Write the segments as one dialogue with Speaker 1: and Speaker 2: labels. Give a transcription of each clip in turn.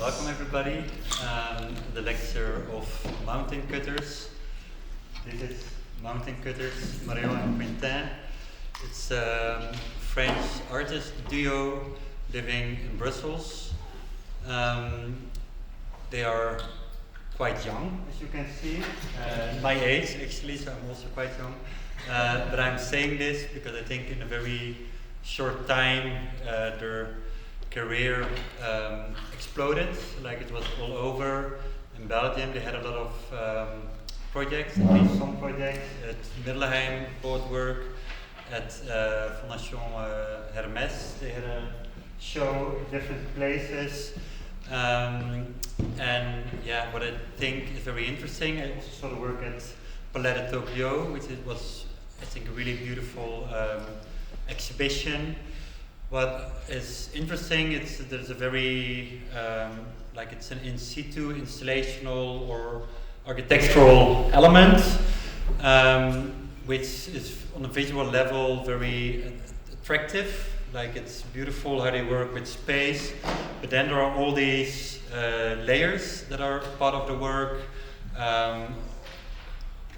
Speaker 1: Welcome everybody. The lecture of mountaincutters. This is mountaincutters, Marion and Quentin. It's a French artist duo living in Brussels. They are quite young, as you can see. My age actually, so I'm also quite young. But I'm saying this because I think in a very short time their career exploded, like it was all over. In Belgium they had a lot of projects, at least some projects, at Middelheim, both work, at Fondation Hermes, they had a show in different places. And yeah, what I think is very interesting, I also saw the work at Palais de Tokyo, which was, I think, a really beautiful exhibition. What is interesting is that there's a very, like it's an in situ installational or architectural element, which is on a visual level very attractive. Like it's beautiful how they work with space, but then there are all these layers that are part of the work.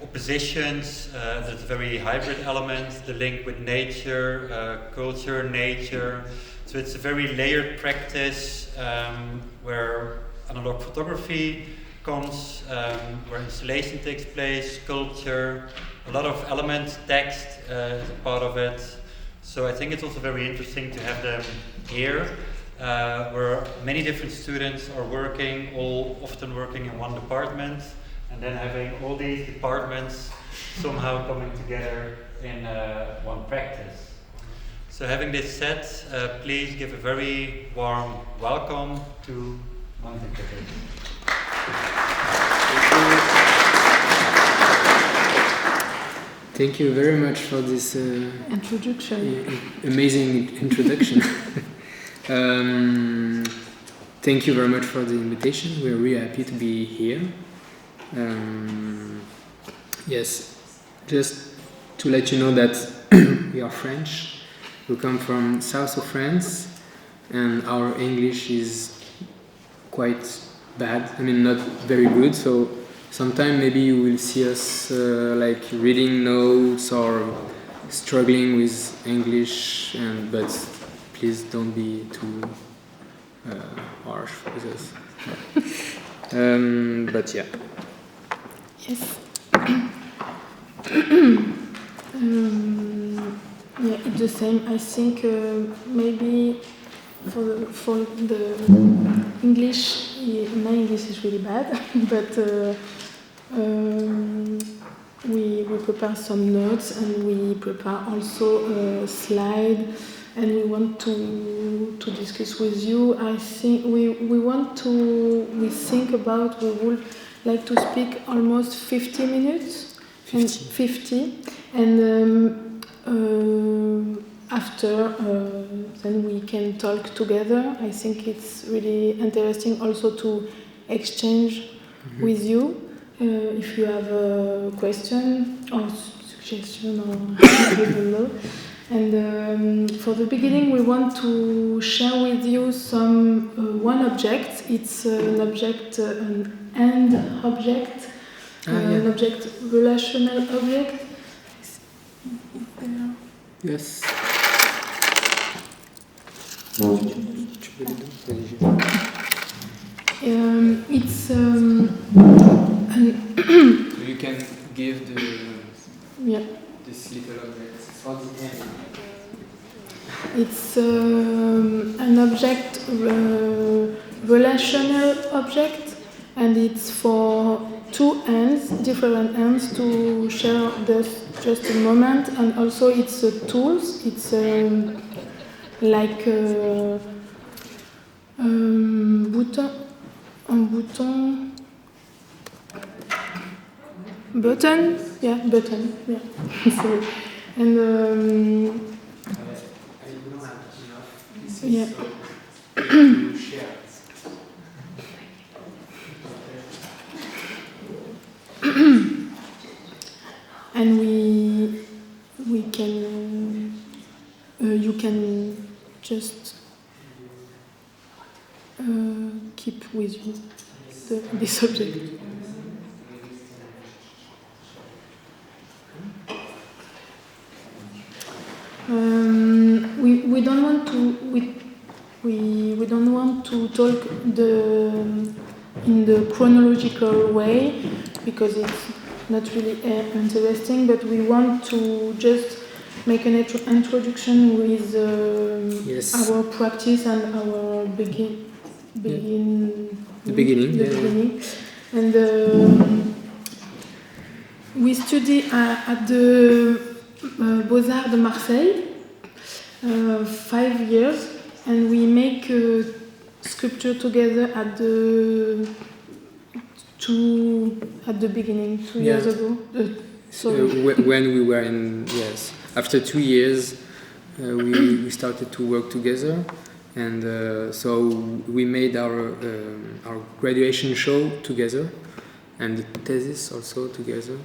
Speaker 1: Oppositions, there's a very hybrid element, the link with nature, culture, nature. So it's a very layered practice where analog photography comes, where installation takes place, sculpture, a lot of element, text is a part of it. So I think it's also very interesting to have them here, where many different students are working, all often working in one department. And then having all these departments somehow coming together in one practice. So having this said, please give a very warm welcome to mountaincutters.
Speaker 2: Thank you very much for this
Speaker 3: introduction.
Speaker 2: Amazing introduction. Thank you very much for the invitation. We're really happy to be here. Yes, just to let you know that we are French. We come from south of France, and our English is quite bad. I mean, not very good. So sometime maybe you will see us like reading notes or struggling with English, but please don't be too harsh with us. But yeah.
Speaker 3: Yes. Yeah, it's the same. I think maybe for the English, my English is really bad, but we prepare some notes and we prepare also a slide, and we want to discuss with you. I think we think about, we would like to speak almost 50 minutes. 50. And after, then we can talk together. I think it's really interesting also to exchange with you. If you have a question or suggestion or I don't know. And for the beginning, we want to share with you one object. It's an object, an end object, an object, relational object.
Speaker 2: Yes.
Speaker 3: It's
Speaker 2: you can give this little object.
Speaker 3: It's an object, relational object, and it's for two ends, different ends, to share just a moment, and also it's tools. It's like button, yeah. Sorry. And yeah. And we can you can just keep with you this subject. We don't want to we don't want to talk in the chronological way because it's not really interesting, but we want to just make an introduction with our practice and our beginning. And we study at the Beaux-Arts de Marseille 5 years, and we make a sculpture together at the beginning, 2 years ago.
Speaker 2: When we were after 2 years, we started to work together, and so we made our graduation show together, and the thesis also together.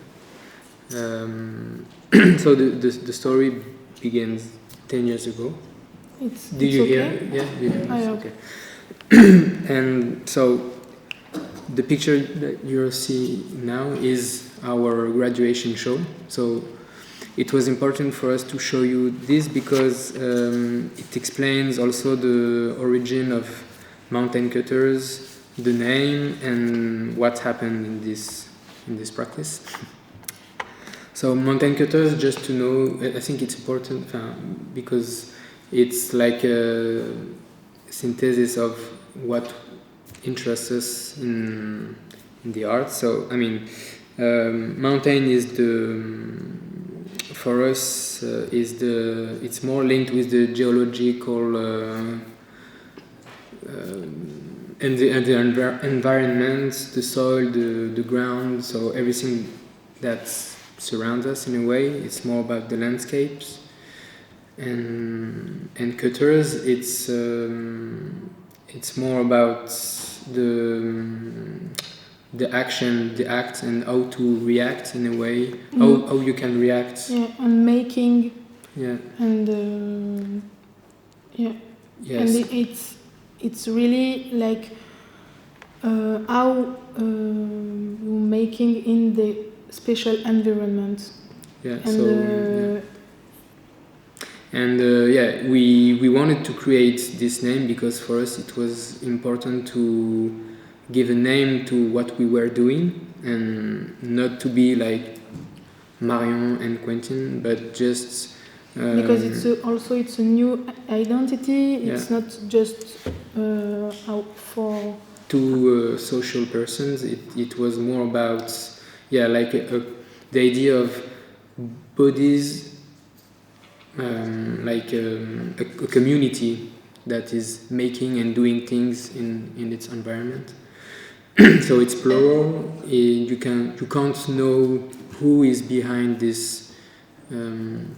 Speaker 2: So the story begins 10 years ago. Did you hear? Yeah. Okay. And so the picture that you see now is our graduation show. So it was important for us to show you this because it explains also the origin of mountaincutters, the name, and what happened in this practice. So mountaincutters, just to know, I think it's important because it's like a synthesis of what interests us in the art. So I mean, mountain is for us it's more linked with the geological and the environment, the soil, the ground. So everything that surrounds us in a way. It's more about the landscapes. And cutters, it's more about the action, the act, and how to react in a way. How you can react.
Speaker 3: Yeah, and making.
Speaker 2: Yeah.
Speaker 3: And yeah.
Speaker 2: Yes.
Speaker 3: And it's really like how you making in the special environment.
Speaker 2: Yeah.
Speaker 3: And
Speaker 2: we wanted to create this name because for us it was important to give a name to what we were doing and not to be like Marion and Quentin, but just
Speaker 3: because it's a new identity. It's not just for
Speaker 2: two social persons. It was more about the idea of bodies. Like a community that is making and doing things in its environment. So it's plural. You can't know who is behind this name,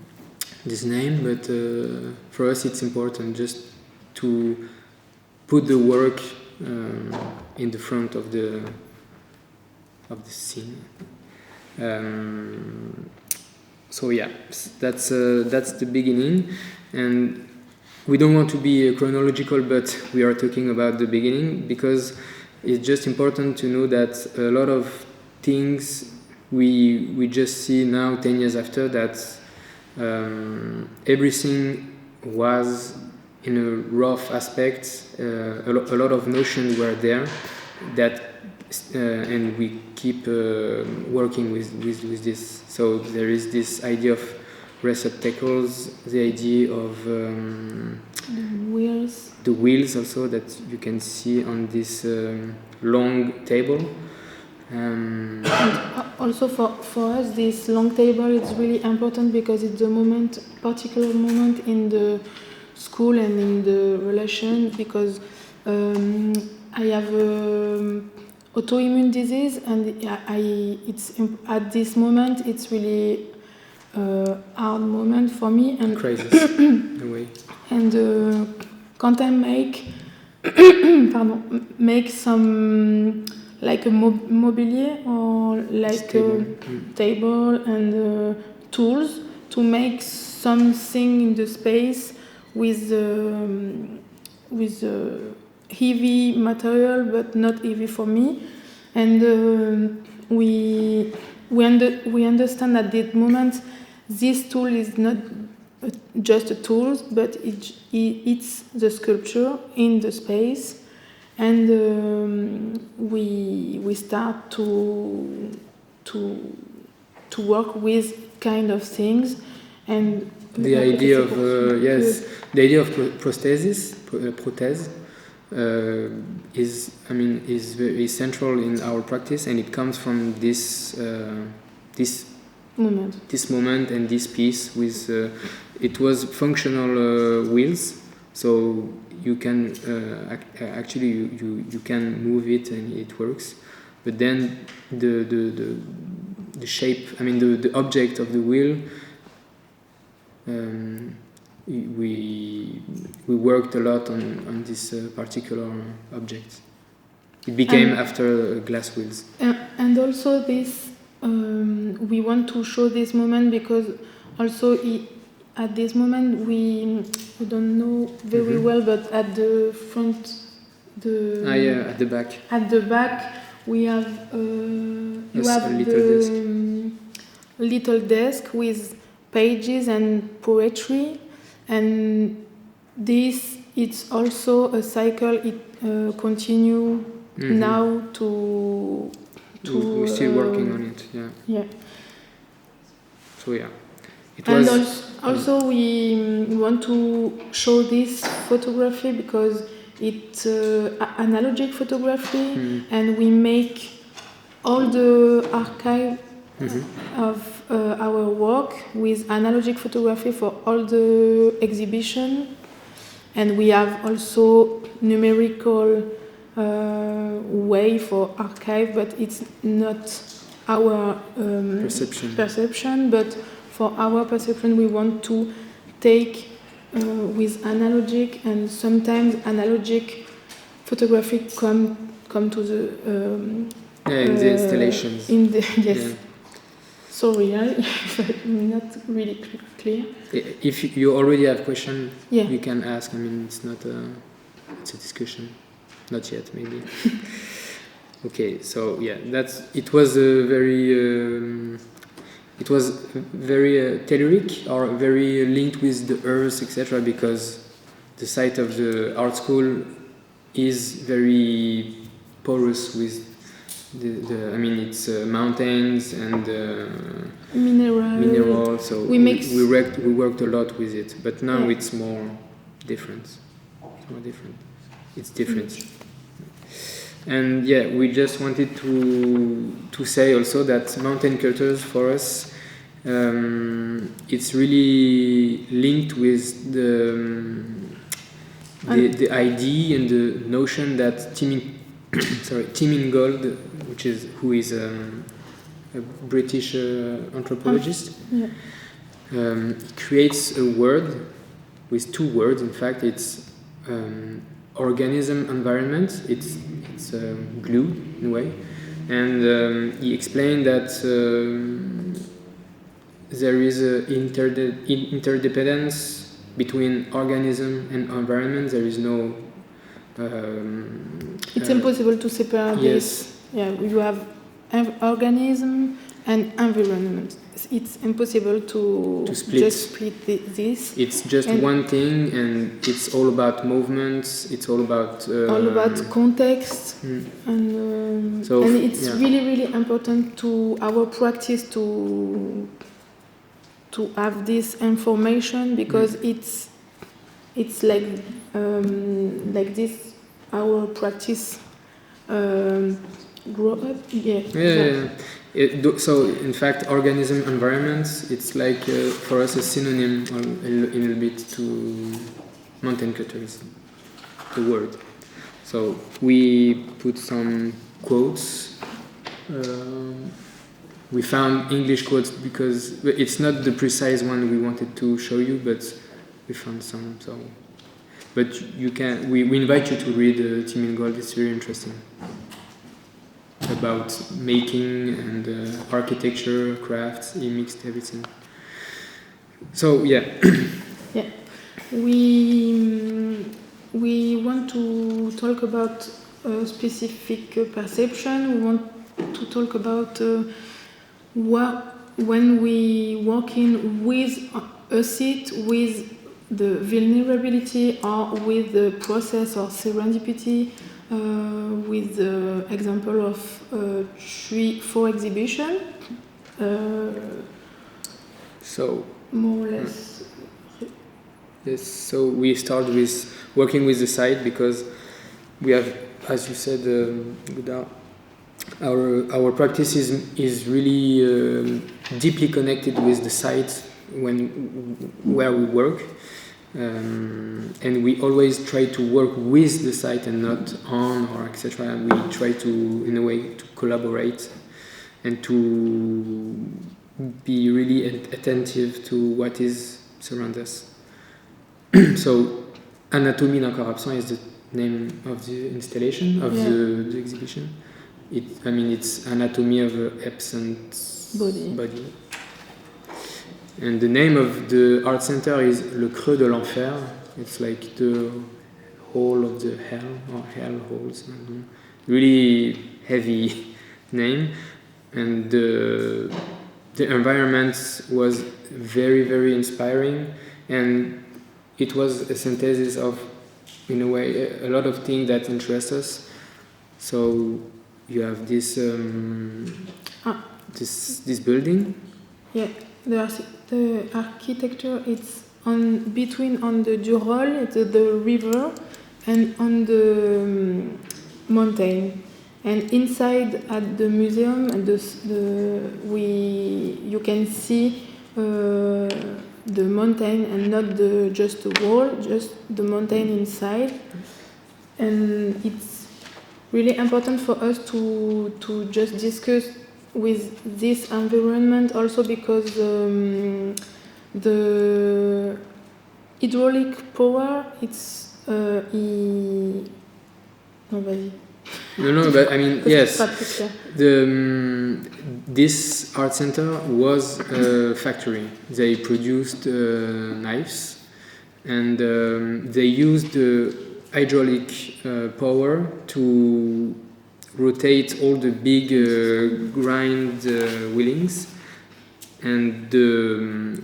Speaker 2: but for us it's important just to put the work in the front of the scene. So yeah, that's the beginning, and we don't want to be chronological, but we are talking about the beginning because it's just important to know that a lot of things we just see now 10 years after that everything was in a rough aspect. A lot of notions were there that and we keep working with this. So there is this idea of receptacles, the idea of the wheels also that you can see on this long table.
Speaker 3: And also for us, this long table is really important because it's a particular moment in the school and in the relation, because I have autoimmune disease, and it's at this moment it's really hard moment for me, and
Speaker 2: crisis in a way.
Speaker 3: And can't I make some like a mobilier or like a table and tools to make something in the space with heavy material, but not heavy for me. And we understand at that moment this tool is not just a tool, but it's the sculpture in the space, and we start to work with kind of things. And
Speaker 2: the idea of the idea of prothèse is very central in our practice, and it comes from this moment and this piece with it was functional wheels, so you can actually you can move it and it works, but then the shape, the object of the wheel, we worked a lot on this particular object. It became after glass wheels.
Speaker 3: And also this, we want to show this moment because also at this moment we don't know very well, but at the front,
Speaker 2: at the back.
Speaker 3: At the back we have little desk with pages and poetry, and this it's also a cycle. It continue now to
Speaker 2: we're still working on it.
Speaker 3: Yeah.
Speaker 2: So yeah, it
Speaker 3: and
Speaker 2: was.
Speaker 3: Also we want to show this photography because it's analogic photography, and we make all the archive of our work with analogic photography for all the exhibition, and we have also numerical way for archive, but it's not our perception, but for our perception we want to take with analogic, and sometimes analogic photography come to the
Speaker 2: in the installations.
Speaker 3: Yes. Sorry, I'm not really clear.
Speaker 2: If you already have questions,
Speaker 3: yeah,
Speaker 2: you can ask. It's not it's a discussion. Not yet, maybe. Okay, so yeah, it was a very telluric, or very linked with the earth, etc. Because the site of the art school is very porous with it's mountains and mineral. So we worked a lot with it, but now it's more different. It's different. And yeah, we just wanted to say also that mountain cutters for us, it's really linked with the idea and the notion that Tim Ingold, who is a British anthropologist, creates a word with two words. In fact, it's organism environment. It's glue in a way, and he explained that there is an interdependence between organism and environment. There is no.
Speaker 3: It's impossible to separate this. Yeah, you have organism and environment. It's impossible to just split this.
Speaker 2: It's just one thing, and it's all about movements. It's all about
Speaker 3: context, and it's really, really important to our practice to have this information, because it's like this. Our practice grow up.
Speaker 2: So in fact, organism environments, it's like for us a synonym a little bit to mountain cutters, the word. So we put some quotes. We found English quotes because it's not the precise one we wanted to show you, but we found some. So, but you can. We invite you to read Tim Ingold. It's very interesting about making and architecture, crafts. He mixed everything. So yeah.
Speaker 3: Yeah, we we want to talk about a specific perception. We want to talk about when we working with a site with the vulnerability or with the process or serendipity, with the example of 3-4 exhibition.
Speaker 2: So
Speaker 3: more or less.
Speaker 2: Yes, so we start with working with the site because we have, as you said, our practice is really deeply connected with the site where we work, and we always try to work with the site and not on or etc. And we try to, in a way, to collaborate and to be really attentive to what is surround us. So, Anatomie d'un corps absent is the name of the installation, of the exhibition. It's anatomy of an absent body. And the name of the art center is Le Creux de l'Enfer. It's like the hole of the hell, or hell holes. Really heavy name. And the environment was very, very inspiring. And it was a synthesis of, in a way, a lot of things that interest us. So you have this this building.
Speaker 3: Yeah, the architecture. It's between on the Durol, it's the river, and on the mountain. And inside at the museum, you can see the mountain and not just the wall, just the mountain inside. And it's really important for us to just discuss with this environment also because the hydraulic power, it's
Speaker 2: No, but I mean, yes. This art center was a factory. They produced knives, and they used hydraulic power to rotate all the big grind wheelings. And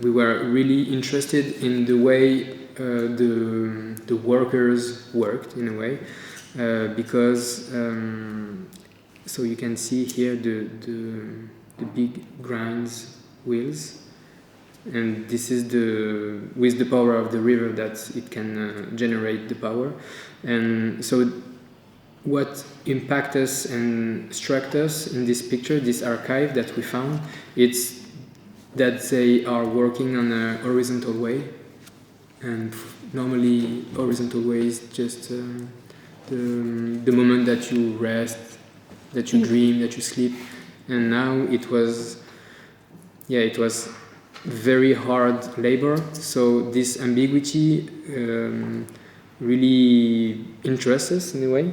Speaker 2: we were really interested in the way the workers worked, in a way. Because so you can see here the big grinds wheels, and this is with the power of the river that it can generate the power. And so what impacted us and struck us in this picture, this archive that we found, it's that they are working on a horizontal way, and normally horizontal way is just the moment that you rest, that you dream, that you sleep. And now it was very hard labor. So this ambiguity really interests us in a way.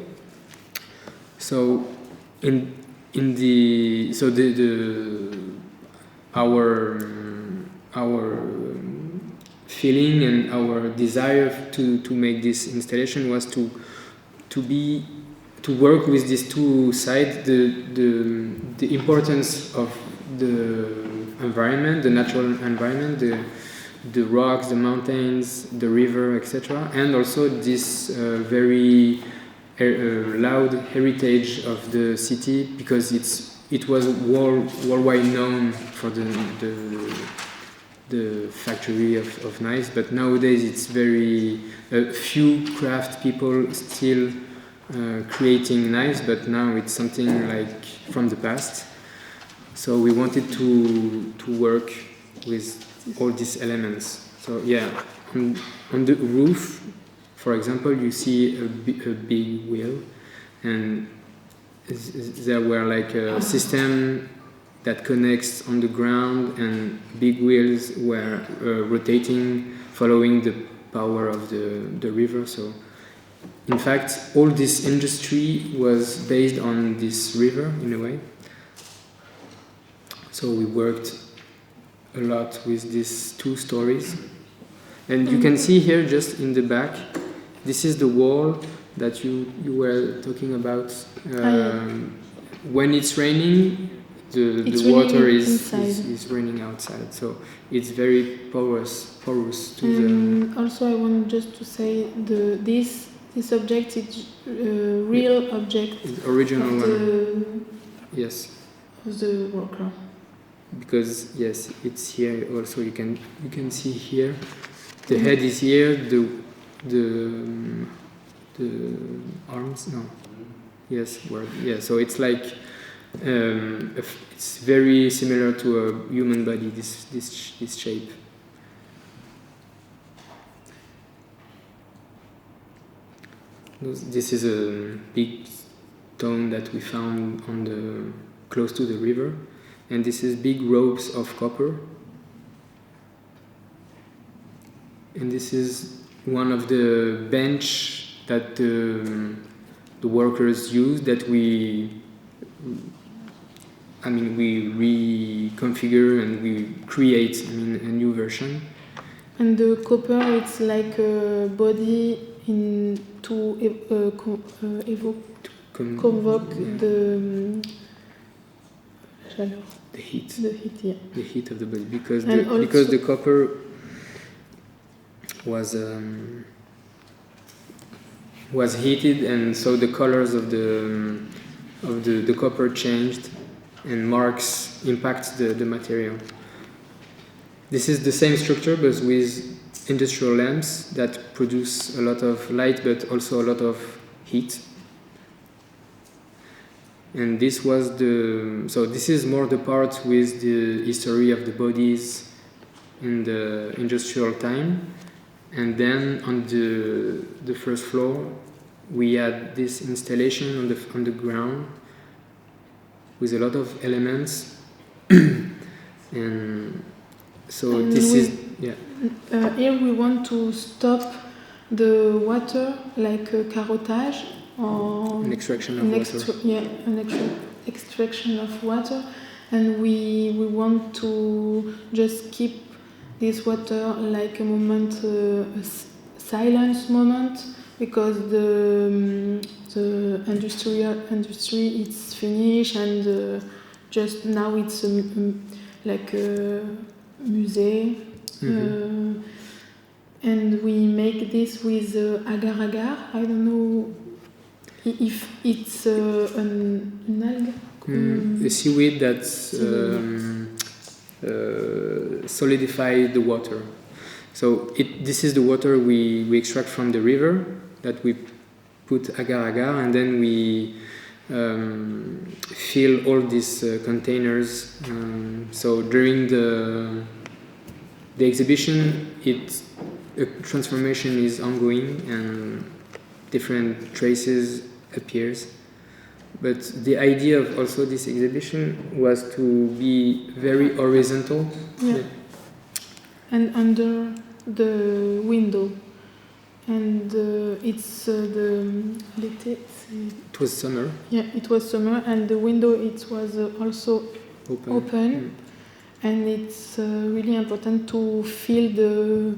Speaker 2: So our feeling and our desire to make this installation was to work with these two sides, the importance of the environment, the natural environment, the rocks, the mountains, the river, etc., and also this very loud heritage of the city, because it was worldwide known for the factory of knives, but nowadays it's very few craft people still creating knives, but now it's something like from the past. So we wanted to work with all these elements. So yeah, on the roof, for example, you see a big wheel, and there were like a system that connects on the ground, and big wheels were rotating, following the power of the river. So in fact, all this industry was based on this river, in a way. So we worked a lot with these two stories. And you can see here, just in the back, this is the wall that you were talking about. When it's raining, the water is raining outside, so it's very porous to the.
Speaker 3: Also, I want just to say this object is real object.
Speaker 2: The original one. Yes.
Speaker 3: Of the worker.
Speaker 2: Because yes, it's here also. You can see here. The head is here. The arms no. Yes. Yeah. So it's like. It's very similar to a human body. This shape. This is a big stone that we found close to the river, and this is big ropes of copper. And this is one of the bench that the workers use that we reconfigure and we create a new version.
Speaker 3: And the copper, it's like a body to convoke the
Speaker 2: heat.
Speaker 3: The heat, yeah.
Speaker 2: The heat of the body, because the copper was heated, and so the colors of the copper changed, and marks impact the material. This is the same structure, but with industrial lamps that produce a lot of light, but also a lot of heat. And this is more the part with the history of the bodies in the industrial time. And then on the first floor, we had this installation on the ground with a lot of elements. And so
Speaker 3: here we want to stop the water, like carottage or
Speaker 2: an extraction of water.
Speaker 3: An extraction of water, and we want to just keep this water like a moment, a silence moment, because the industry is finished, and just now it's like a museum.
Speaker 2: Mm-hmm.
Speaker 3: And we make this with agar-agar. I don't know if it's an algae.
Speaker 2: A seaweed that solidifies the water. So this is the water we extract from the river, that we put agar-agar, and then we fill all these containers. So during the exhibition, a transformation is ongoing and different traces appears. But the idea of also this exhibition was to be very horizontal.
Speaker 3: Yeah. And under the window. And it's
Speaker 2: it was summer.
Speaker 3: Yeah, it was summer, and the window was also open. And it's really important to feel the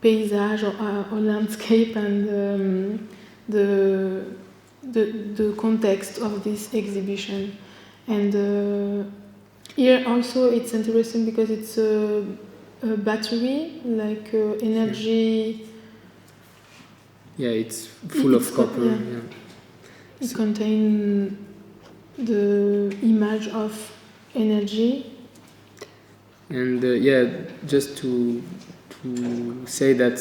Speaker 3: paysage or landscape and the context of this exhibition. And here also it's interesting because it's a battery, like energy.
Speaker 2: Yeah, it's full of copper. Yeah.
Speaker 3: It contains the image of energy.
Speaker 2: And just to say that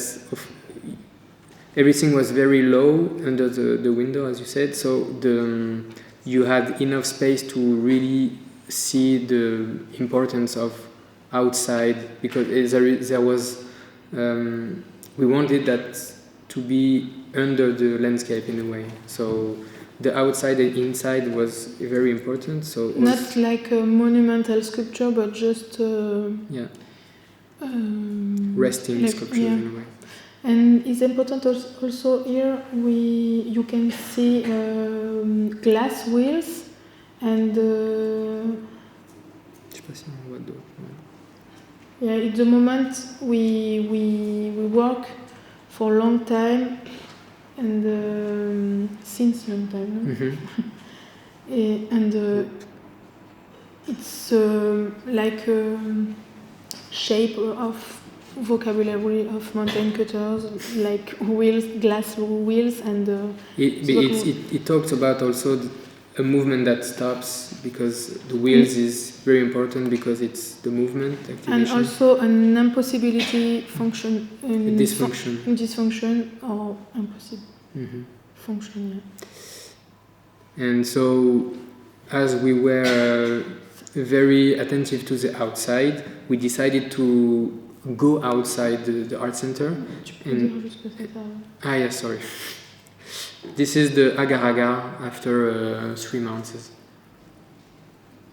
Speaker 2: everything was very low under the window, as you said, so you had enough space to really see the importance of outside, because there was we wanted that to be under the landscape in a way. So the outside and inside was very important. So
Speaker 3: not like a monumental sculpture, but just
Speaker 2: resting sculpture in a way.
Speaker 3: And it's important also here you can see glass wheels and it's the moment we work for a long time and since long time. No? And it's like a shape of vocabulary of mountain cutters, like wheels, glass wheels, and
Speaker 2: it talks about also a movement that stops, because the wheels is very important because it's the movement activation.
Speaker 3: And also an impossibility function,
Speaker 2: dysfunction.
Speaker 3: Dysfunction or impossible function. Yeah.
Speaker 2: And so, as we were very attentive to the outside, we decided to go outside the art center. Yeah, sorry. This is the agar-agar after 3 months.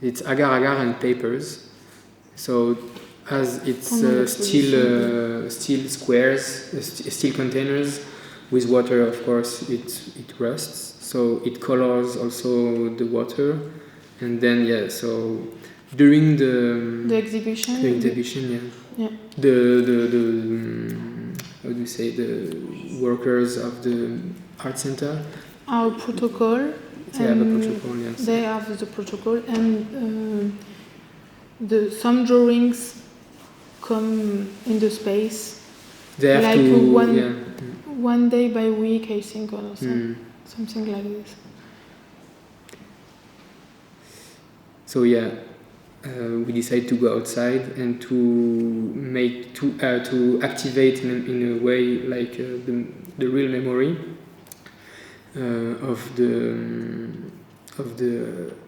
Speaker 2: It's agar-agar and papers. So, as it's steel squares, steel containers with water, of course, it rusts. So it colors also the water, and then so during the
Speaker 3: exhibition.
Speaker 2: Yeah. How do you say, the workers of the art center?
Speaker 3: Our protocol.
Speaker 2: They have a protocol, yes.
Speaker 3: They have the protocol, and some drawings come in the space.
Speaker 2: They have
Speaker 3: like
Speaker 2: to
Speaker 3: one day by week, I think, or something like this.
Speaker 2: So we decided to go outside and to activate in a way like the real memory of the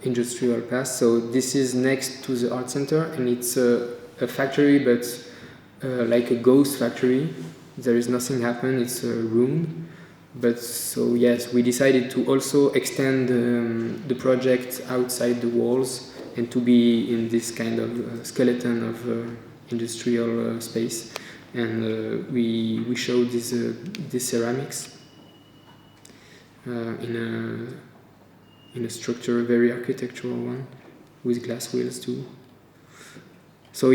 Speaker 2: industrial past. So this is next to the art center, and it's a factory, but like a ghost factory. There is nothing happen. It's a room. But so yes, we decided to also extend the project outside the walls and to be in this kind of skeleton of industrial space. And we showed these ceramics in a structure, a very architectural one, with glass wheels too. So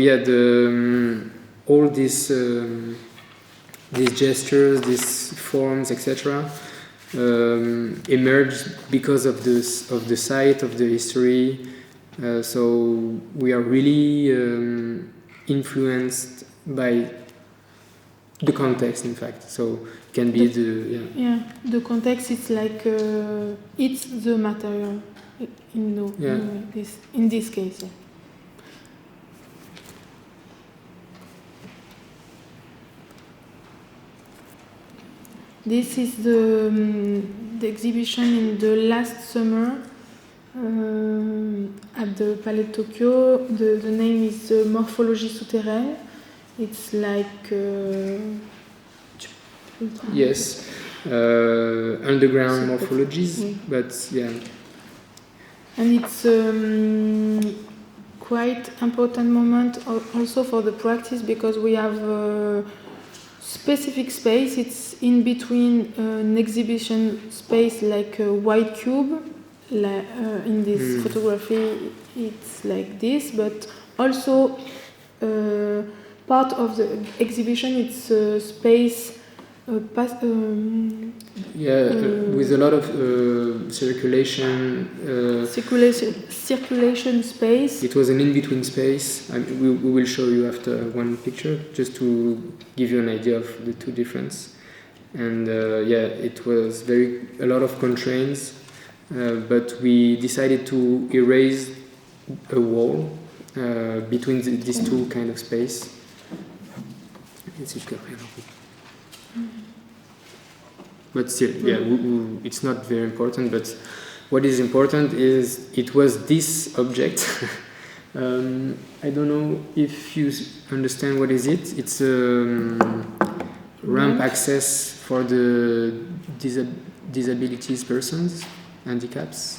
Speaker 2: all these gestures, these forms, etc., emerged because of the site, of the history. So we are really influenced by the context, in fact. So it can be
Speaker 3: the context. It's like it's the material in this case. Yeah. This is the exhibition in the last summer at the Palais de Tokyo. The name is Morphologie souterraine. It's like
Speaker 2: underground morphologies, but
Speaker 3: and it's quite important moment also for the practice, because we have specific space. It's in between an exhibition space, like a white cube. In this photography, it's like this, but also part of the exhibition, it's a space with
Speaker 2: a lot of
Speaker 3: circulation space.
Speaker 2: It was an in-between space. We will show you after one picture, just to give you an idea of the two differences. And it was a lot of constraints, but we decided to erase a wall between these two kind of space. But still, it's not very important. But what is important is it was this object. I don't know if you understand what is it. It's a ramp access for the disabilities persons, handicaps.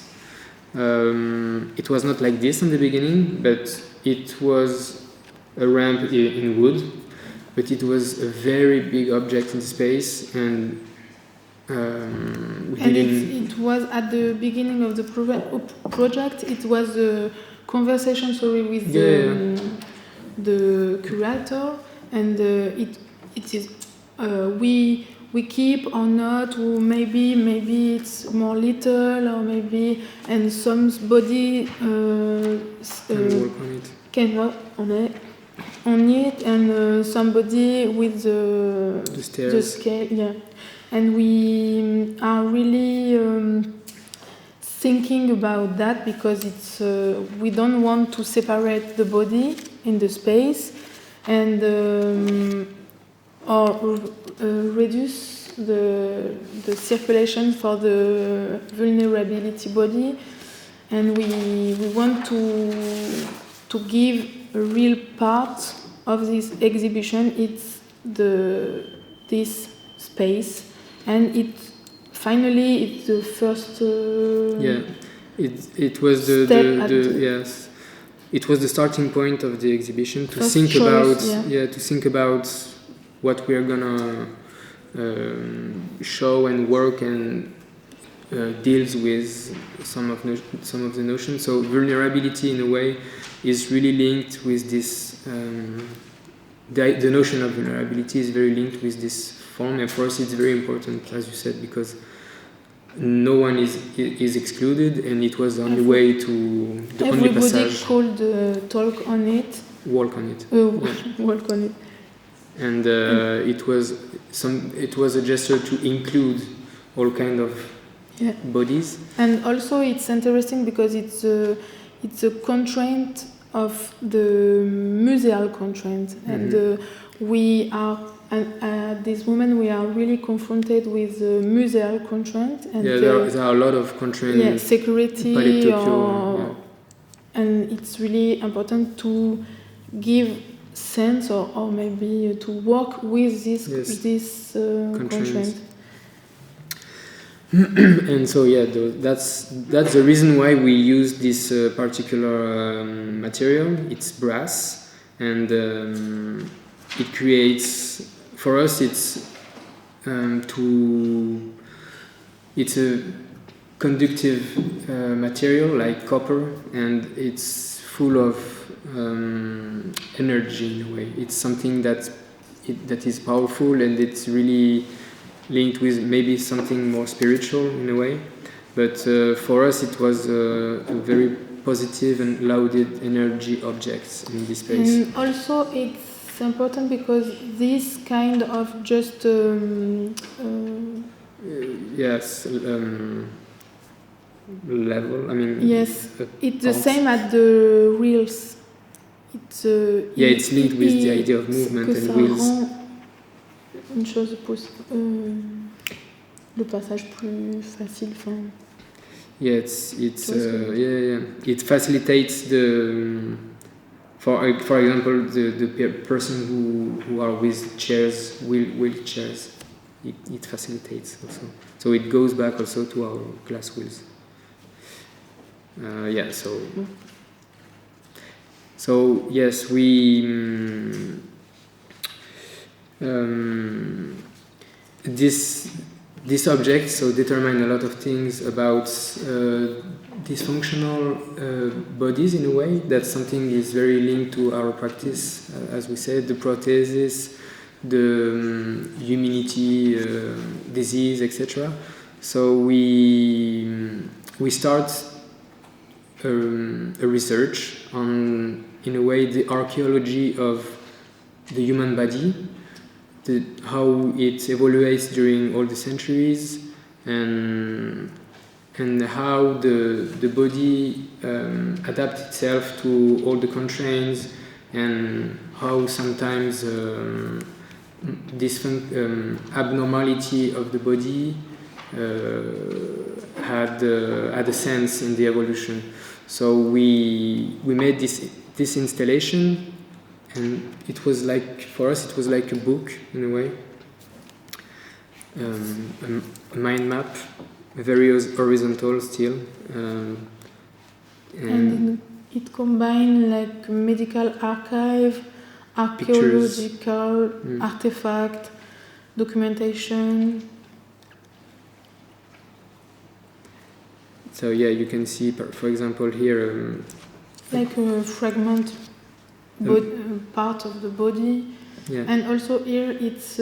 Speaker 2: It was not like this in the beginning, but it was a ramp in wood. But it was a very big object in space, and
Speaker 3: it was at the beginning of the project. It was a conversation, with the curator, and it is we we keep or not, or maybe it's more little, or maybe, and somebody can work on it, and somebody with the scale, yeah. And we are really thinking about that, because it's we don't want to separate the body in the space, and or reduce the circulation for the vulnerability body, and we want to give a real part of this exhibition. It's this space, and finally it's the first
Speaker 2: it was yes, it was the starting point of the exhibition, to think about what we are gonna show and work, and deals with some of the notions. So vulnerability, in a way, is really linked with this. The notion of vulnerability is very linked with this form, and for us it's very important, as you said, because no one is excluded, and it was the only way to the only passage.
Speaker 3: Everybody could talk on it,
Speaker 2: walk on it,
Speaker 3: walk on it,
Speaker 2: and it was a gesture to include all kind of bodies. And
Speaker 3: also it's interesting because it's a constraint of the museal constraint, and we are. And at this moment, we are really confronted with the museal constraint. And
Speaker 2: there are a lot of constraints.
Speaker 3: Security, and it's really important to give sense, or maybe to work with this constraint.
Speaker 2: And so that's the reason why we use this particular material. It's brass, and it creates. For us, it's a conductive material like copper, and it's full of energy in a way. It's something that is powerful, and it's really linked with maybe something more spiritual in a way. But for us, it was a very positive and lauded energy object in this space.
Speaker 3: And also, it's important because this kind of just
Speaker 2: level. I mean,
Speaker 3: yes, it's the same at the wheels.
Speaker 2: It's linked with the idea of movement and wheels.
Speaker 3: Une chose le passage plus facile.
Speaker 2: It facilitates the. For example, the person who are with chairs, wheelchairs, it facilitates also. So it goes back also to our glass wheels. So yes, we this object determine a lot of things about dysfunctional bodies in a way. That's something is very linked to our practice, as we said, the prosthesis, the immunity disease, etc. So we start a research on, in a way, the archaeology of the human body, how it evolves during all the centuries, and how the body adapts itself to all the constraints, and how sometimes this abnormality of the body had a sense in the evolution. So we made this installation, and it was like, for us, it was like a book in a way, a mind map, very horizontal still,
Speaker 3: and it combined like medical archive, archaeological artifact, documentation.
Speaker 2: So you can see, for example, here
Speaker 3: like a fragment part of the body, and also here it's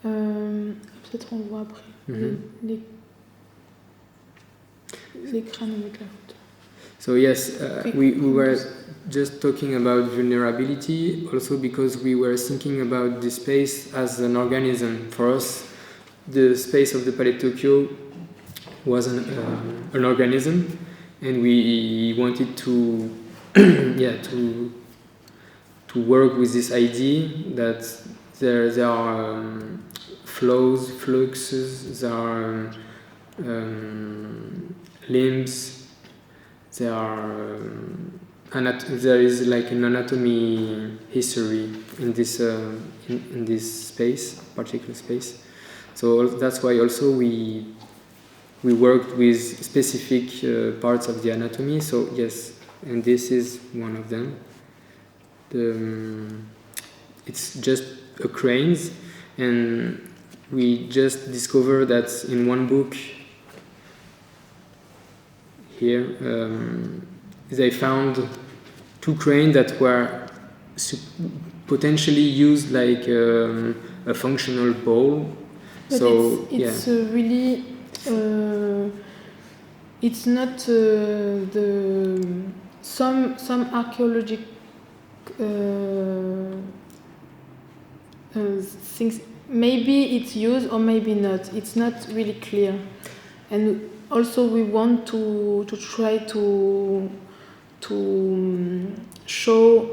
Speaker 3: Peut-être on voit après les crânes avec la photo.
Speaker 2: So yes, we were just talking about vulnerability also because we were thinking about the space as an organism. For us, the space of the Palais Tokyo was an organism, and we wanted to to work with this idea that there are flows, fluxes, there are limbs, there is like an anatomy history in this in this space, particular space. So that's why also we worked with specific parts of the anatomy. So yes, and this is one of them. It's just a cranes, and we just discovered that in one book here they found 2 cranes that were potentially used like a functional bowl.
Speaker 3: But
Speaker 2: so
Speaker 3: it's really it's not the some archaeological things. Maybe it's used or maybe not. It's not really clear, and also we want to try to show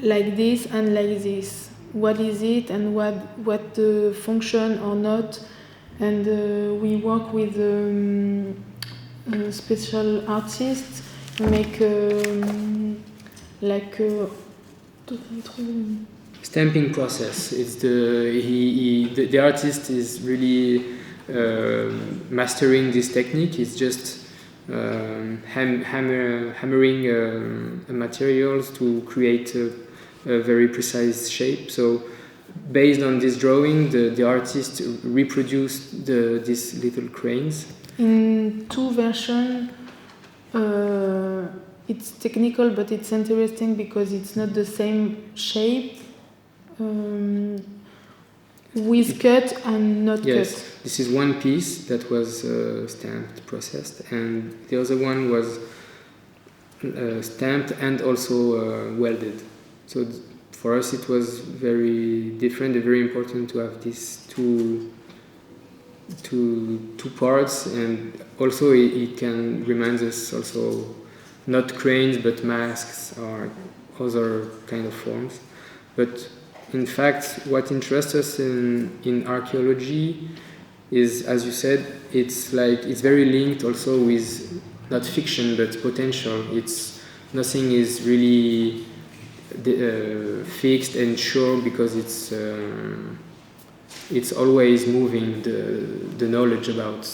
Speaker 3: like this and like this. What is it and what the function or not, and we work with special artists, make like
Speaker 2: stamping process. It's the artist is really mastering this technique. It's just hammering materials to create a very precise shape. So based on this drawing, the artist reproduced these little cranes
Speaker 3: in 2 versions. It's technical, but it's interesting because it's not the same shape, with cut and not cut.
Speaker 2: This is one piece that was stamped, processed, and the other one was stamped and also welded. So for us it was very different and very important to have these two parts, and also it can remind us also not cranes but masks or other kind of forms. But in fact, what interests us in archaeology is, as you said, it's very linked also with not fiction but potential. Nothing is really fixed and sure because it's always moving, the knowledge about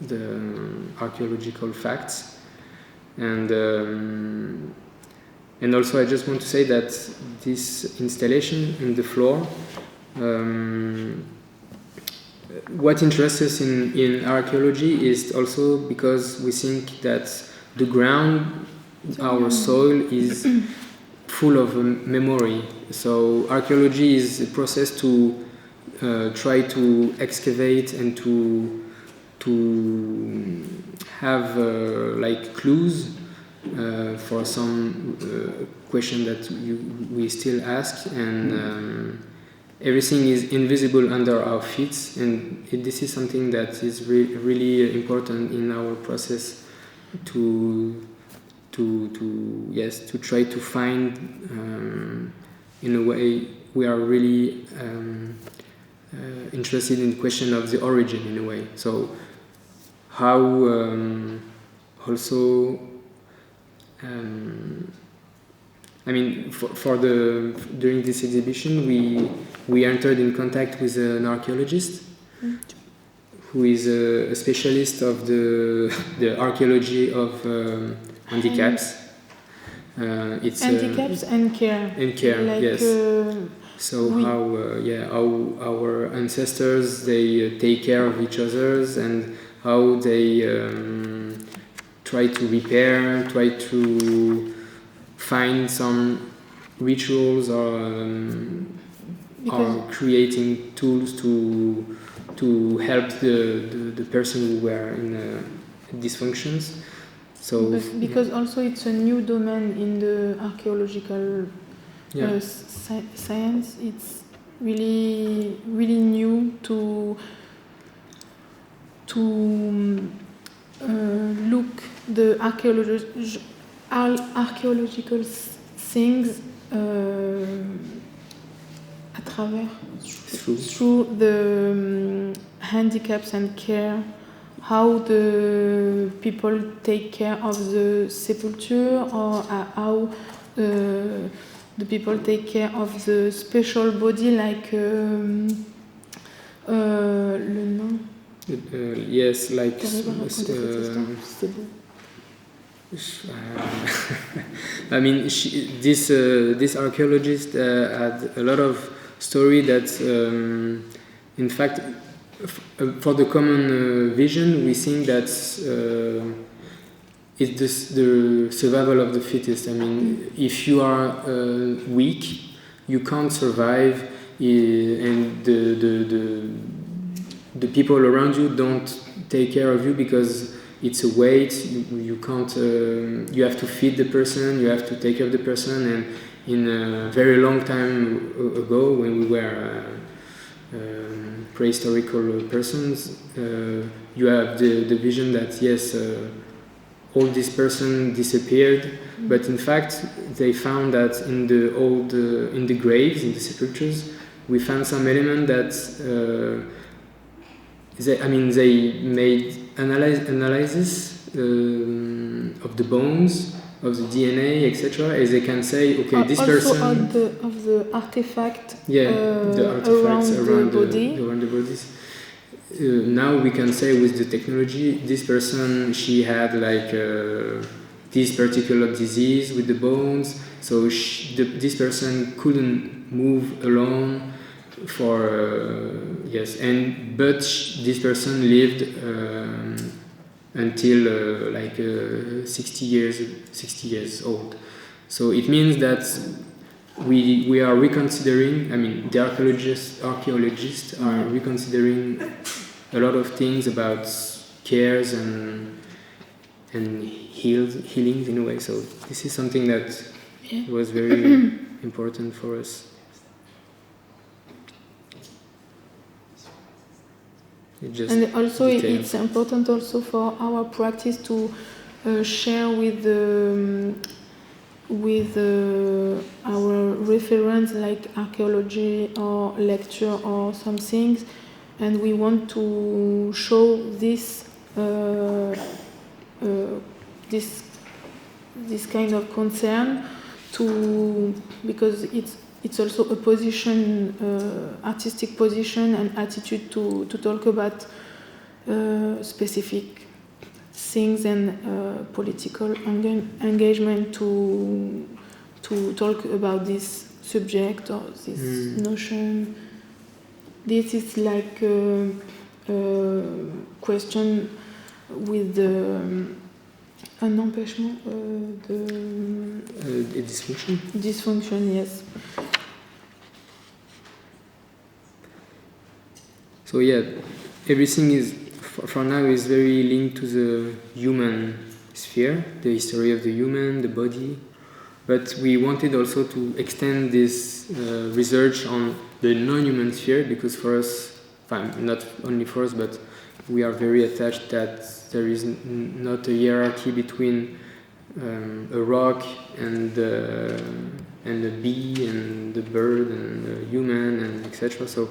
Speaker 2: the archaeological facts. And also I just want to say that this installation in the floor, what interests us in archaeology is also because we think that the ground, our soil, is full of memory. So archaeology is a process to try to excavate and to have like clues for some question that we still ask, and everything is invisible under our feet, and this is something that is really important in our process to try to find in a way we are really interested in the question of the origin in a way. So how also I mean, during this exhibition, we entered in contact with an archaeologist who is a specialist of the archaeology of handicaps. It's
Speaker 3: handicaps and care.
Speaker 2: And care, like, yes. So how our ancestors they take care of each others, and how they try to repair, try to find some rituals or are creating tools to help the person who were in dysfunctions. So
Speaker 3: because also it's a new domain in the archaeological science. It's really new to look the archaeological things à travers through the handicaps and care, how the people take care of the sepulture, or how the people take care of the special body, like le nom.
Speaker 2: Yes, like I mean, this archaeologist had a lot of story that, in fact, for the common vision, we think that it's the survival of the fittest. I mean, if you are weak, you can't survive, and the people around you don't take care of you because it's a weight. You can't. You have to feed the person. You have to take care of the person. And in a very long time ago, when we were prehistorical persons, you have the vision that yes, all this person disappeared, but in fact they found that in the old in the graves, in the sepultures, we found some element that they made analysis of the bones, of the DNA, etc. As they can say, okay, this
Speaker 3: also
Speaker 2: person
Speaker 3: of the artifact,
Speaker 2: the artifacts around
Speaker 3: the
Speaker 2: bodies. Now we can say with the technology, this person, she had like this particular disease with the bones, so this person couldn't move alone for but this person lived until 60 years old. So it means that we are reconsidering. I mean, the archaeologists are reconsidering a lot of things about cares and healings in a way. So this is something that was very important for us.
Speaker 3: And also it's important also for our practice to share with our reference, like archaeology or lecture or some things, and we want to show this this kind of concern because it's also a position, artistic position and attitude to talk about specific things and political engagement to talk about this subject or this notion. This is like a question with un empêchement
Speaker 2: dysfunction.
Speaker 3: Dysfunction, yes.
Speaker 2: So yeah, everything is for now is very linked to the human sphere, the history of the human, the body. But we wanted also to extend this research on the non-human sphere, because for us, not only for us, but we are very attached that there is not a hierarchy between a rock and the bee and the bird and the human and etc. So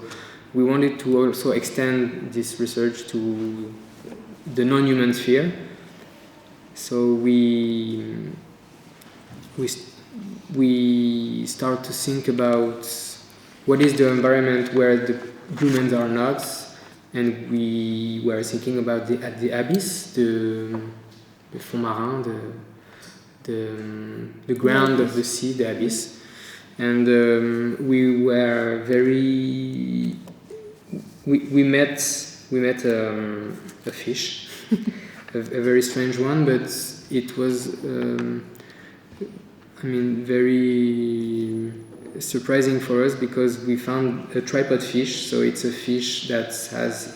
Speaker 2: we wanted to also extend this research to the non-human sphere. So we start to think about what is the environment where the humans are not, and we were thinking about at the abyss, the fond marin, the ground of the sea, the abyss, and we were very. We met a fish, a very strange one, but it was, very surprising for us because we found a tripod fish. So it's a fish that has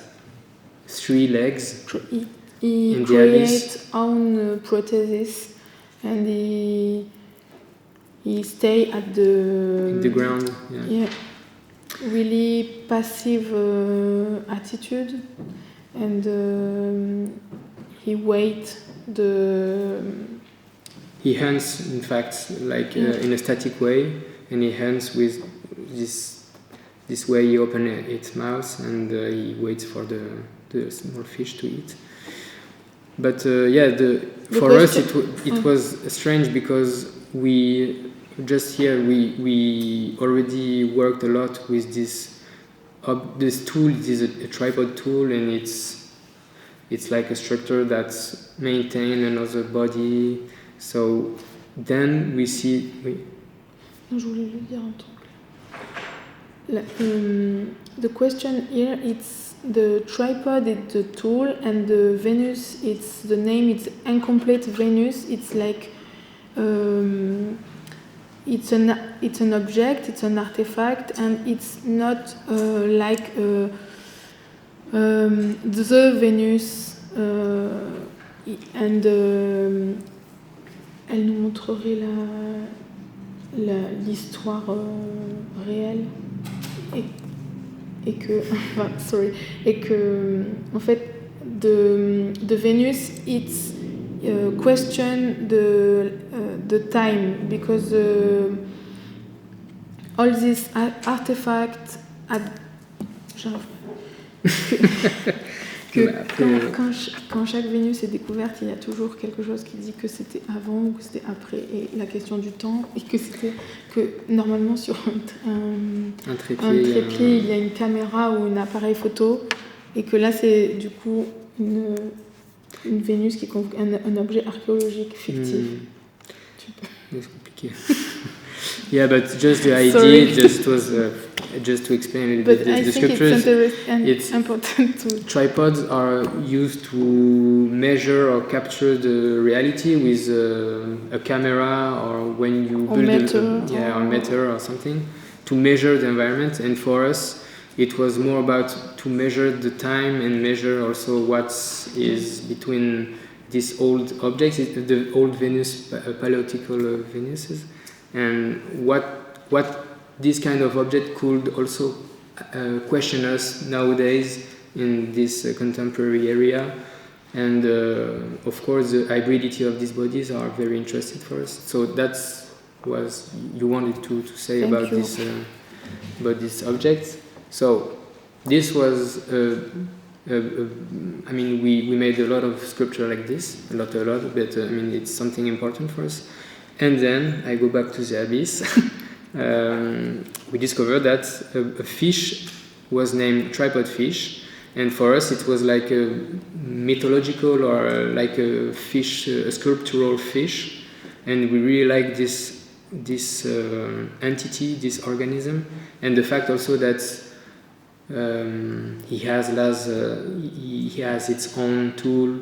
Speaker 2: 3 legs.
Speaker 3: He
Speaker 2: in the abyss.
Speaker 3: creates own prosthesis, and he stay at
Speaker 2: In the ground.
Speaker 3: Yeah, really passive attitude, and he wait the.
Speaker 2: He hunts, in fact, like in a static way, and he hunts with this way. He opens its mouth and he waits for the small fish to eat. But for us it was strange because we just here we already worked a lot with this tool. It is a tripod tool, and it's like a structure that's maintain another body. So then we see.
Speaker 3: Non, je voulais juste dire un truc. The question here, it's the tripod, it's the tool, and the Venus, it's the name. It's incomplete Venus. It's like it's an object, it's an artifact, and it's not like the Venus. Elle nous montrerait l'histoire réelle et que en fait the Venus it's question the time because all these artifacts quand chaque Vénus est découverte, il y a toujours quelque chose qui dit que c'était avant ou que c'était après, et la question du temps, et que normalement sur un trépied, il y a une caméra ou un appareil photo, et que là c'est du coup une Vénus qui convoque un objet archéologique fictif.
Speaker 2: C'est compliqué. Yeah, but just the idea just to explain a little bit the sculptures.
Speaker 3: It's important to.
Speaker 2: Tripods are used to measure or capture the reality with a camera, or when you build a meter or something to measure the environment. And for us, it was more about to measure the time and measure also what is between these old objects, the old Venus, paleolithical Venuses. And what this kind of object could also question us nowadays in this contemporary area, and of course the hybridity of these bodies are very interesting for us. So that's what you wanted to say about this object. So this was I mean we made a lot of sculpture like this, a lot, but I mean it's something important for us. And then I go back to the abyss. We discovered that a fish was named tripod fish, and for us it was like a mythological or like a fish, a sculptural fish, and we really like this entity, this organism, and the fact also that he has its own tool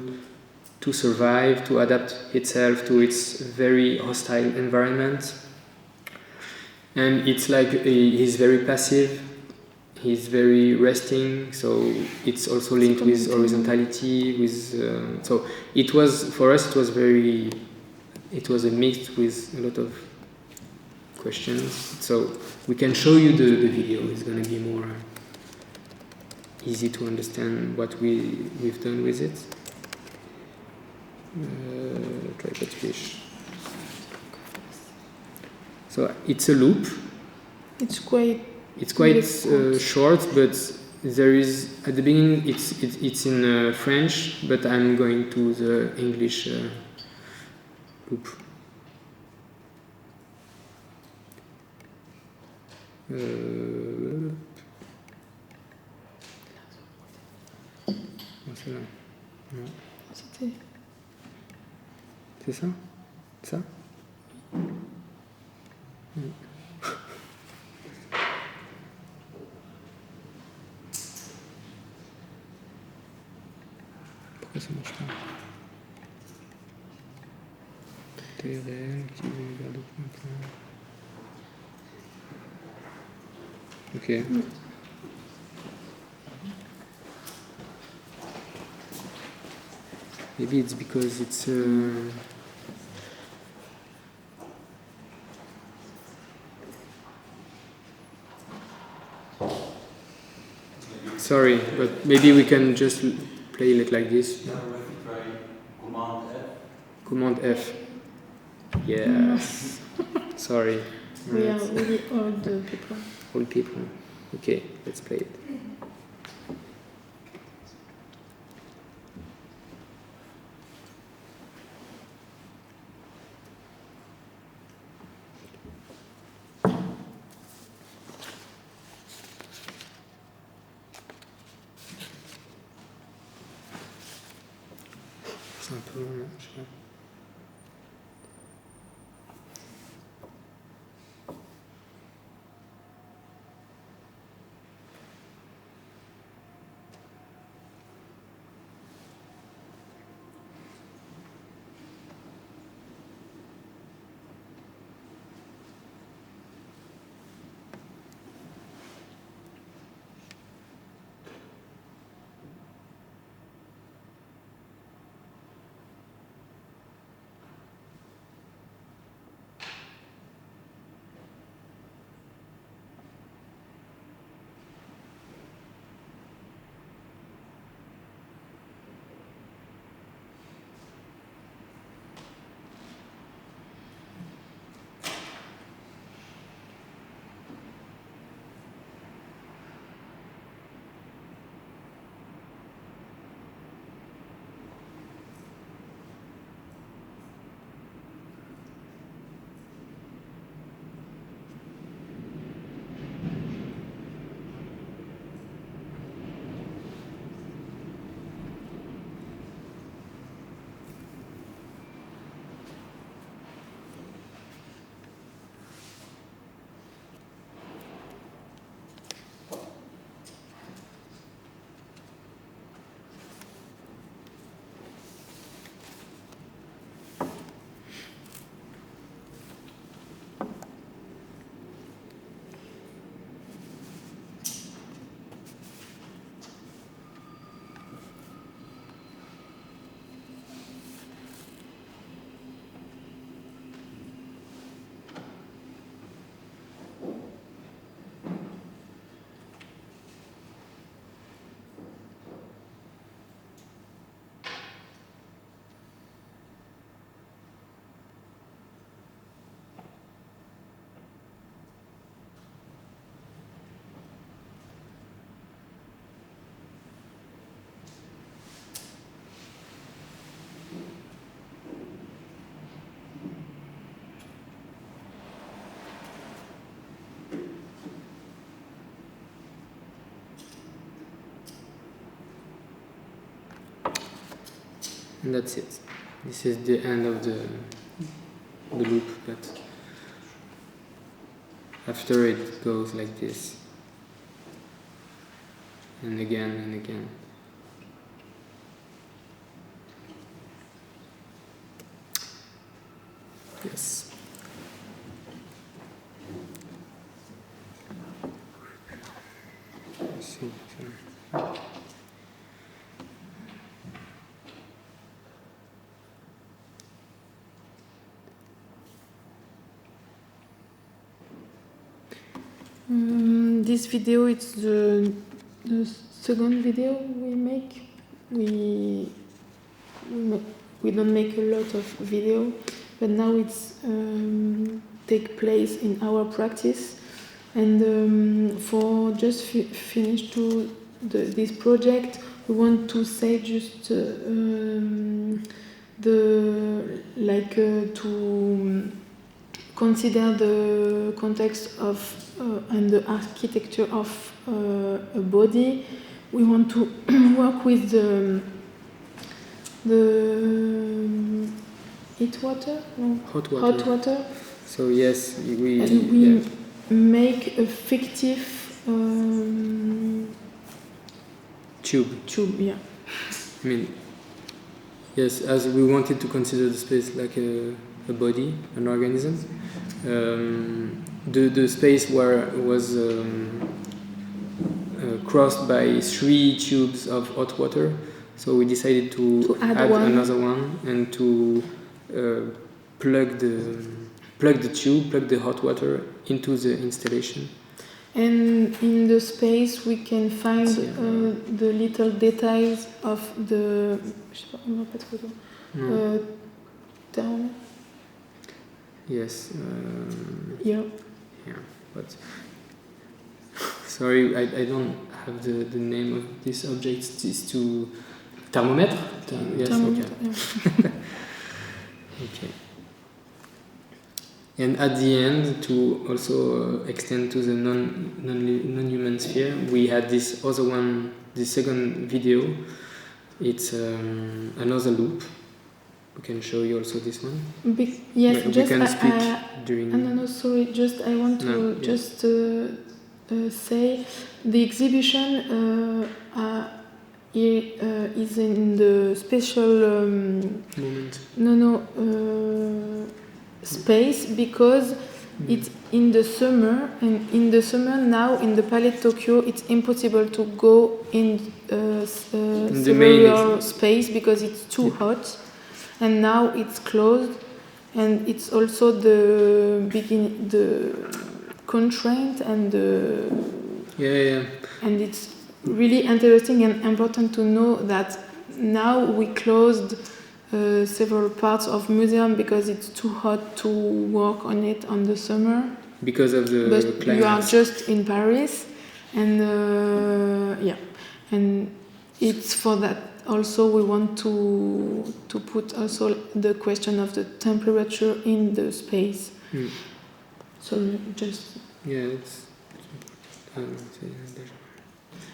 Speaker 2: to survive, to adapt itself to its very hostile environment. And it's like he's very passive, he's very resting, so it's also linked with horizontality, with so it was, for us it was a mix with a lot of questions. So we can show you the video, it's going to be more easy to understand what we've done with it. Tripod fish. So it's a loop. It's quite short, but there is at the beginning it's in French, but I'm going to the English loop. C'est là. Non. C'est ça? Ça? Pourquoi ça marche pas? T'es réel, utiliser le verre de pointe. Okay. Maybe it's because it's sorry, but maybe we can just play it like this.
Speaker 1: Yeah, we have to try Command F.
Speaker 2: Command F. Yes. Sorry.
Speaker 3: We are really old people.
Speaker 2: Old people. Okay, let's play it. C'est un peu long, je sais pas. And that's it. This is the end of the loop, but after it goes like this. And again and again. Yes. Let's see.
Speaker 3: This video, it's the second video we make. We don't make a lot of video, but now it's take place in our practice. And for just finish this project, we want to say just to consider the context of and the architecture of a body. We want to work with the heat water? No.
Speaker 2: Hot water.
Speaker 3: Hot water.
Speaker 2: So yes, we
Speaker 3: make a fictive
Speaker 2: tube.
Speaker 3: Tube, yeah.
Speaker 2: I mean, yes, as we wanted to consider the space like a a body, an organism. The space was crossed by 3 tubes of hot water, so we decided to add another one and to plug the hot water into the installation.
Speaker 3: And in the space we can find the little details of the thermometer.
Speaker 2: Yes.
Speaker 3: Yeah.
Speaker 2: Yeah, but sorry, I don't have the name of this object. It's to thermometer. Yes.
Speaker 3: Thermometer,
Speaker 2: Okay.
Speaker 3: yeah.
Speaker 2: Okay. And at the end, to also extend to the non-human sphere, we had this other one, the second video. It's another loop. We can show you also this one.
Speaker 3: Yes,
Speaker 2: we
Speaker 3: just
Speaker 2: can speak during.
Speaker 3: No, sorry. Just I want to say the exhibition is in the special
Speaker 2: moment.
Speaker 3: Space because it's in the summer, and in the summer now in the Palais Tokyo it's impossible to go in several space because it's too hot, and now it's closed, and it's also the constraint and and it's really interesting and important to know that now we closed several parts of museum because it's too hot to work on it on the summer.
Speaker 2: Because of the
Speaker 3: but
Speaker 2: climate.
Speaker 3: You are just in Paris, and and it's for that also we want to put also the question of the temperature in the space. So just
Speaker 2: it's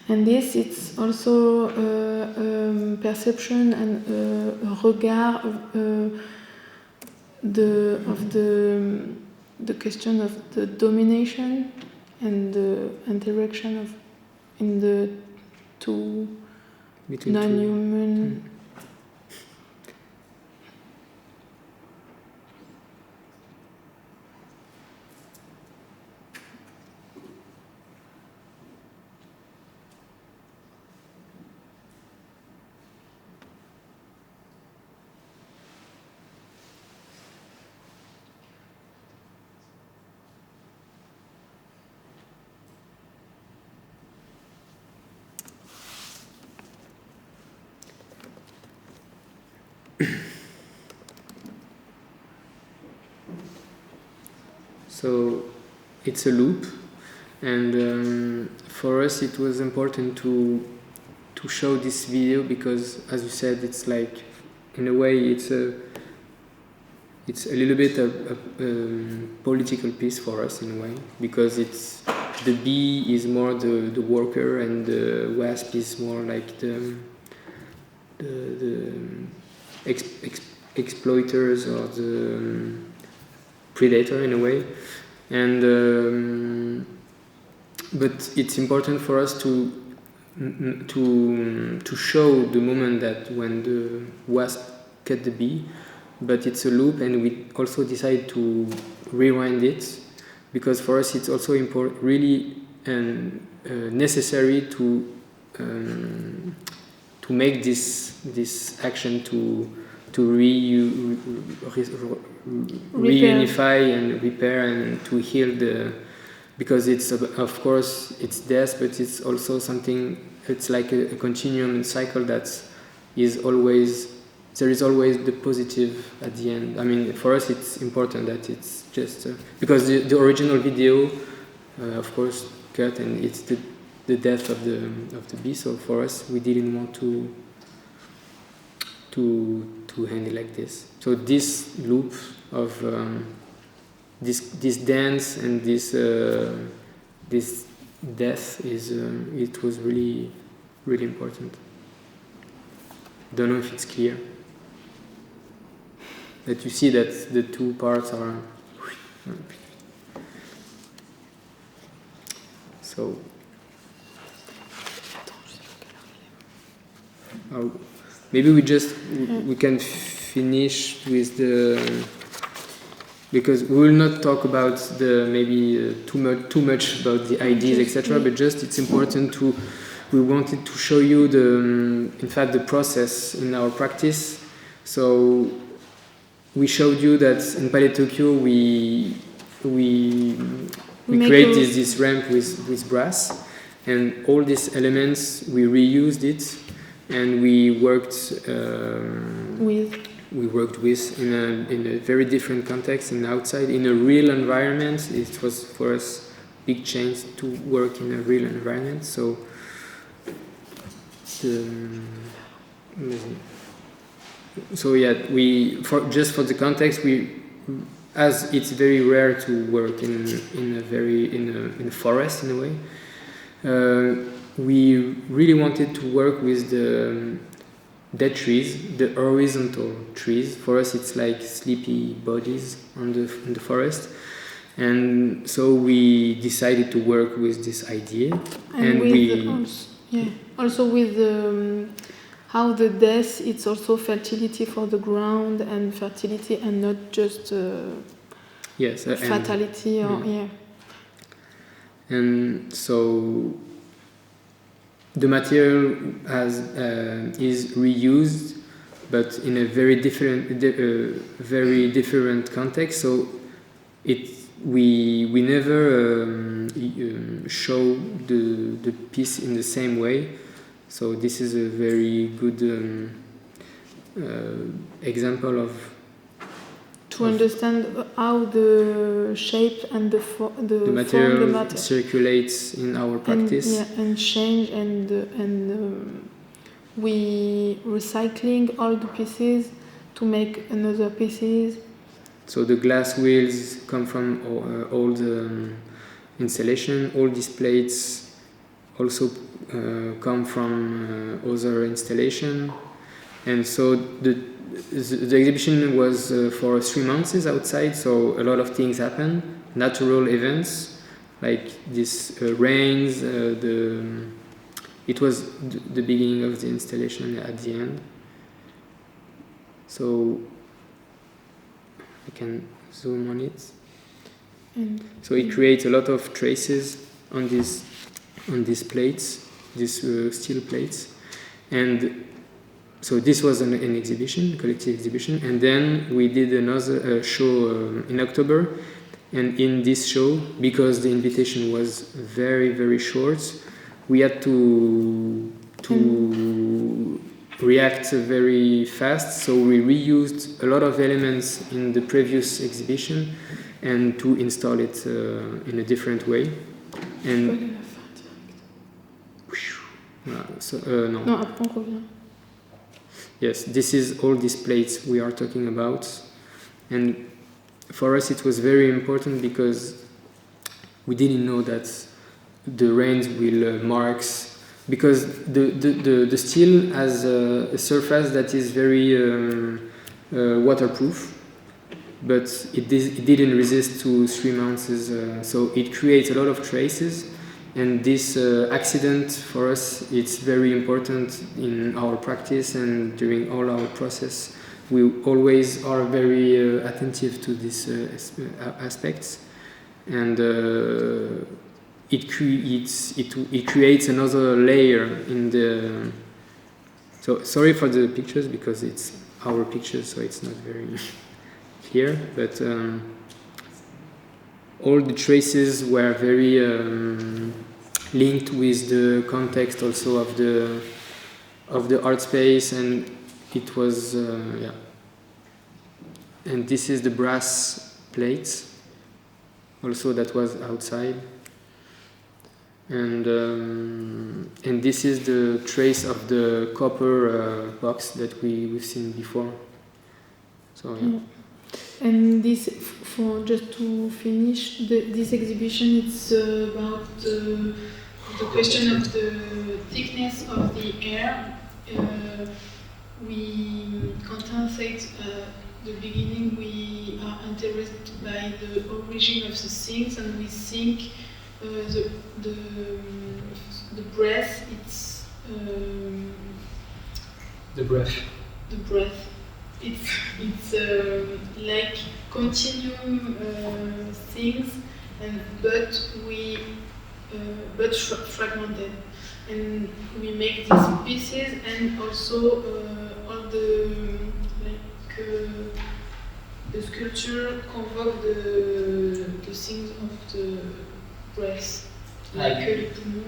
Speaker 3: and this it's also perception and regard the question of the domination and the interaction of in the two non-human.
Speaker 2: So it's a loop, and for us it was important to show this video because, as you said, it's like in a way it's a little bit a political piece for us in a way, because it's the bee is more the worker and the wasp is more like the exploiters or the predator in a way, and but it's important for us to show the moment that when the wasp cut the bee, but it's a loop, and we also decide to rewind it because for us it's also really necessary to make this action to reunify and repair and to heal because it's of course it's death, but it's also something, it's like a continuum cycle that is always, there is always the positive at the end. I mean, for us it's important that it's just because the original video of course cut, and it's the death of the bee, so for us we didn't want to handle like this. So this loop of this dance and this death is it was really really important. Don't know if it's clear that you see that the two parts are so. Maybe we can finish with because we will not talk about the maybe too much about the ideas, etc. But just it's important to. We wanted to show you in fact the process in our practice. So we showed you that in Palais Tokyo we created this ramp with brass, and all these elements we reused it, and we worked with in a very different context, and outside in a real environment. It was for us big change to work in a real environment. So. So yeah, for the context, as it's very rare to work in a forest in a way, we really wanted to work with the dead trees, the horizontal trees. For us, it's like sleepy bodies in the forest, and so we decided to work with this idea, and
Speaker 3: also with how the death, it's also fertility for the ground and fertility, and not just fatality.
Speaker 2: And so the material is reused, but in a very different context. So we never show the piece in the same way. So this is a very good example of
Speaker 3: to understand how the shape and the
Speaker 2: material
Speaker 3: form, the matter
Speaker 2: circulates in our practice,
Speaker 3: and change, and we recycling all the pieces to make another pieces.
Speaker 2: So the glass wheels come from old installation. All these plates also come from other installation, and so the exhibition was for 3 months outside. So a lot of things happen, natural events like this rains. It was the beginning of the installation at the end. So I can zoom on it. So it creates a lot of traces on these plates, these steel plates, and so this was an exhibition, collective exhibition, and then we did another show in October, and in this show, because the invitation was very, very short, we had to react very fast, so we reused a lot of elements in the previous exhibition and to install it in a different way. And yes, this is all these plates we are talking about, and for us it was very important because we didn't know that the rains will marks, because the steel has a surface that is very waterproof, but it didn't resist to 3 months, so it creates a lot of traces. And this accident for us, it's very important in our practice and during all our process. We always are very attentive to these aspects, and it creates another layer in the. So sorry for the pictures because it's our pictures, so it's not very clear, but. All the traces were very linked with the context also of the art space, and it was And this is the brass plates, also that was outside, and this is the trace of the copper box that we've seen before. So yeah.
Speaker 3: And this, for just to finish, this exhibition, it's about the question of the thickness of the air. Quentin said the beginning we are interested by the origin of the things, and we think the breath. It's
Speaker 2: the breath.
Speaker 3: The breath. It's like continue things, and but fragmented, and we make these pieces, and also all the the sculpture convoke the things of the breath, like le poumon.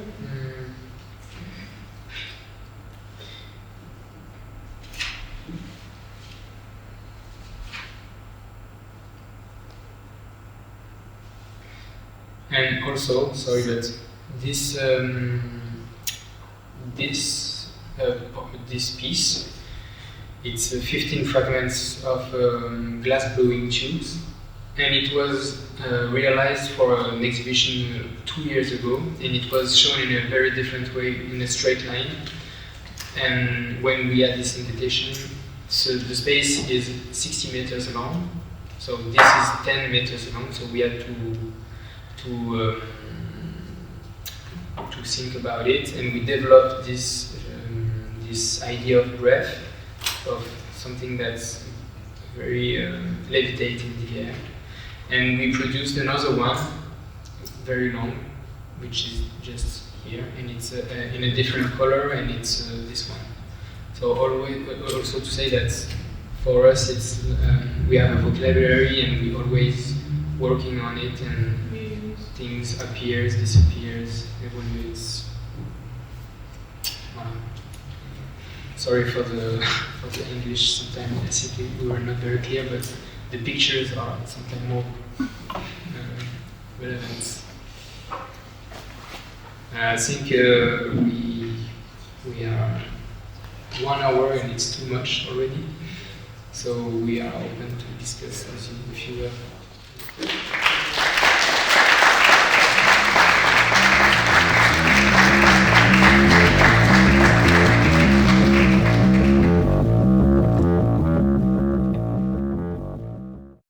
Speaker 2: And also, sorry, but this this piece, it's 15 fragments of glass blowing tubes, and it was realized for an exhibition 2 years ago, and it was shown in a very different way, in a straight line. And when we had this invitation, so the space is 60 meters long, so this is 10 meters long, so we had to think about it, and we developed this this idea of breath, of something that's very levitate in the air, and we produced another one, very long, which is just here, and it's in a different color, and it's this one. So always, also to say that for us, it's we have a vocabulary, and we always working on it, and things appears, disappears, evolves. Sorry for the English. Sometimes I think we were not very clear, but the pictures are sometimes more relevant. I think we are 1 hour, and it's too much already. So we are open to discuss if you have